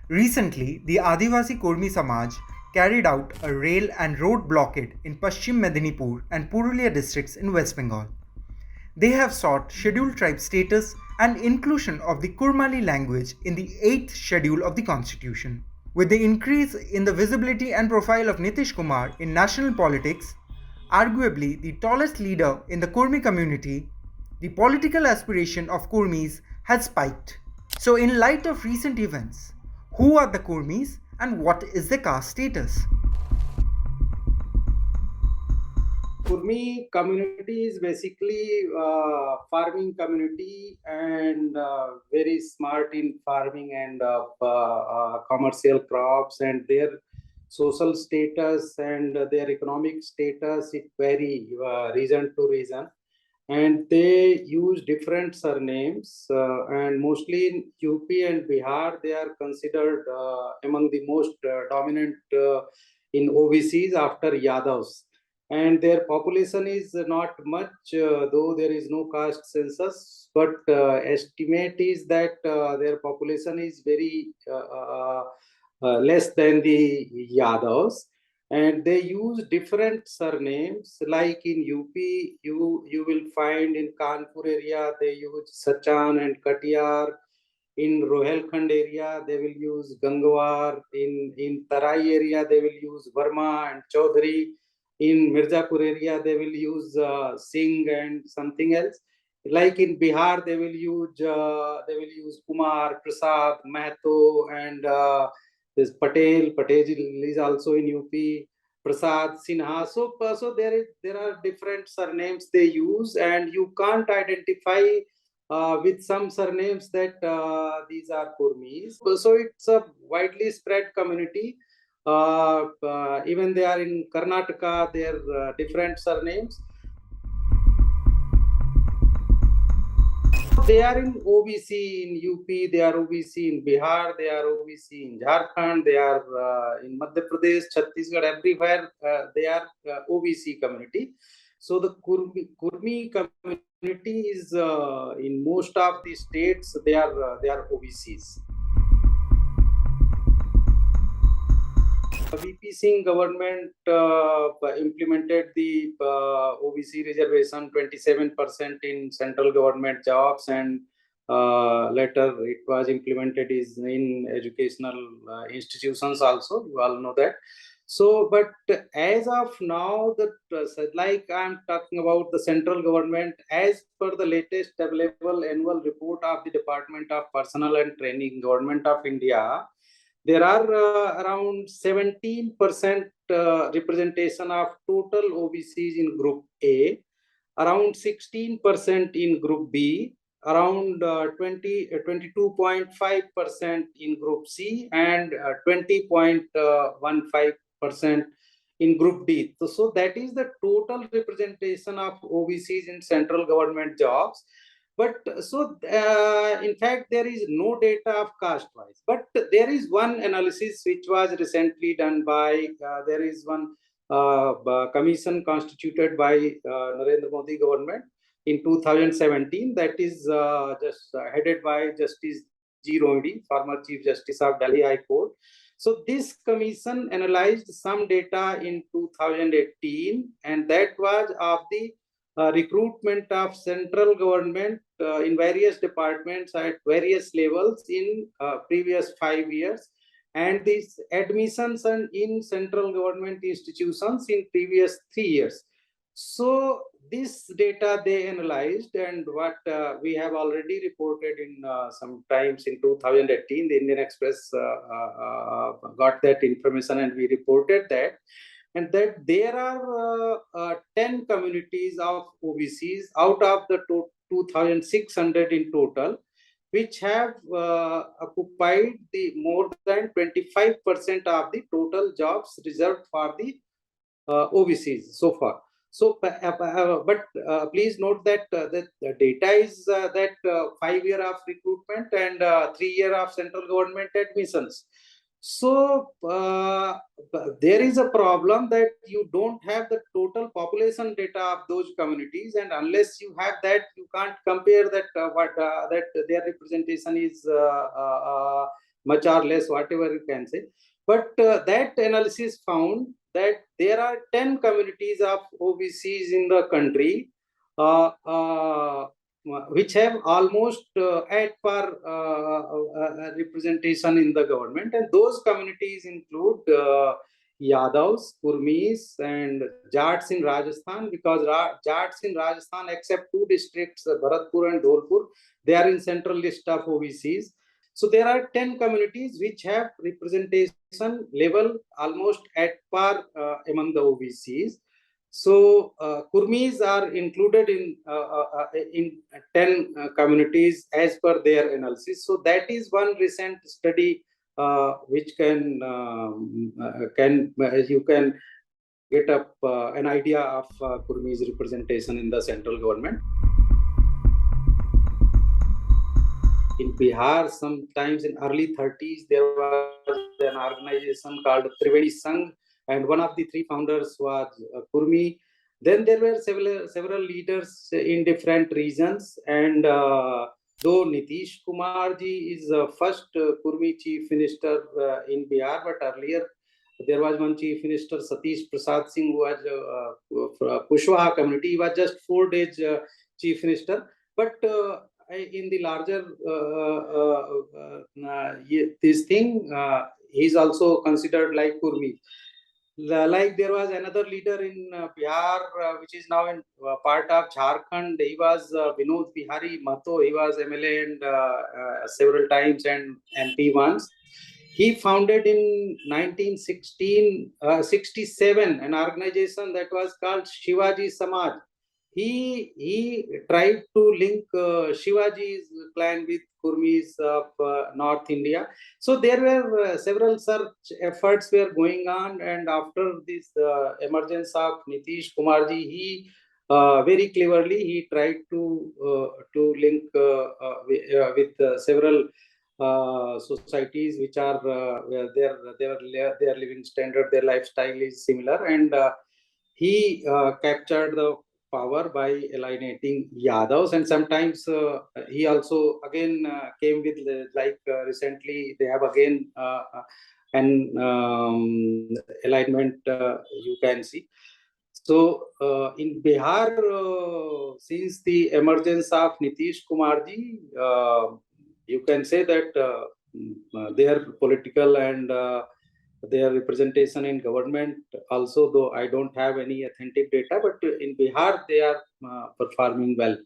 Recently, the Adivasi Kurmi Samaj carried out a rail and road blockade in Paschim Medinipur and Purulia districts in West Bengal. They have sought scheduled tribe status and inclusion of the Kurmali language in the 8th schedule of the constitution. With the increase in the visibility and profile of Nitish Kumar in national politics, arguably the tallest leader in the Kurmi community, the political aspiration of Kurmis has spiked. So, in light of recent events, who are the Kurmis and what is their caste status? Kurmi community is basically farming community and very smart in farming and commercial crops, and their social status and their economic status it vary region to region, and they use different surnames and mostly in UP and Bihar they are considered among the most dominant in OBCs after Yadavs, and their population is not much, though there is no caste census, but estimate is that their population is very less than the Yadavs, and they use different surnames. Like in UP, you will find in Kanpur area they use Sachan and Katiyar. In Rohelkhand area, they will use Gangwar. In Tarai area, they will use Verma and Chaudhary. In Mirzapur area, they will use Singh and something else. Like in Bihar, they will use Kumar, Prasad, Mahto, and this Patel. Patel is also in UP. Prasad, Sinha. So there are different surnames they use, and you can't identify with some surnames that these are Kurmis. So it's a widely spread community. Even they are in Karnataka, they are different surnames. They are in OBC in UP, they are OBC in Bihar, they are OBC in Jharkhand, they are in Madhya Pradesh, Chhattisgarh, everywhere they are OBC community. So the Kurmi community is in most of the states they are OBCs. VP Singh government implemented the OBC reservation 27% in central government jobs, and later it was implemented is in educational institutions also. You all know that. So, but as of now, that like I'm talking about the central government, as per the latest available annual report of the Department of Personnel and Training, Government of India, there are around 17% representation of total OBCs in Group A, around 16% in Group B, around 22.5% in Group C, and 20.15% in Group D. So that is the total representation of OBCs in central government jobs. But in fact, there is no data of caste wise. But there is one analysis which was recently done by, there is one commission constituted by Narendra Modi government in 2017, that is just headed by Justice G. Rohde, former Chief Justice of Delhi High Court. So this commission analyzed some data in 2018, and that was of the recruitment of central government in various departments at various levels in previous 5 years, and these admissions in central government institutions in previous 3 years. So this data they analyzed, and what we have already reported in sometimes in 2018, the Indian Express got that information and we reported that, and that there are 10 communities of OBCs out of the 2,600 in total, which have occupied the more than 25% of the total jobs reserved for the OBCs so far. So, but please note that the data is that 5 year of recruitment and 3 year of central government admissions. So there is a problem that you don't have the total population data of those communities, and unless you have that, you can't compare that what that their representation is much or less, whatever you can say. But that analysis found that there are 10 communities of OBCs in the country which have almost at par representation in the government, and those communities include Yadavs, Kurmis, and Jats in Rajasthan, because Jats in Rajasthan, except two districts, Bharatpur and Dholpur, they are in central list of OBCs. So there are 10 communities which have representation level almost at par among the OBCs. So Kurmis are included in 10 communities as per their analysis. So that is one recent study which you can get up an idea of Kurmis representation in the central government. In Bihar, sometimes in early 30s, there was an organization called Trivedi Sangh, and one of the three founders was Kurmi. Then there were several leaders in different regions, and though Nitish Kumar ji is first Kurmi Chief Minister in Bihar, but earlier there was one Chief Minister, Satish Prasad Singh, who was Kushwaha community. He was just 4 days Chief Minister, but in the larger this thing, he's also considered like Kurmi. Like there was another leader in Bihar, which is now in part of Jharkhand. He was Vinod Bihari Mahto. He was MLA and several times and MP once. He founded in 1967 an organization that was called Shivaji Samaj. He tried to link Shivaji's clan with Kurmis of North India. So there were several search efforts were going on, and after this emergence of Nitish Kumar ji, he very cleverly he tried to link with several societies which are their living standard, their lifestyle is similar, and he captured the power by alienating Yadavs, and sometimes he also again came with recently they have again an alignment you can see. So in Bihar, since the emergence of Nitish Kumar ji, you can say that their political and their representation in government also, though I don't have any authentic data, but in Bihar they are performing well.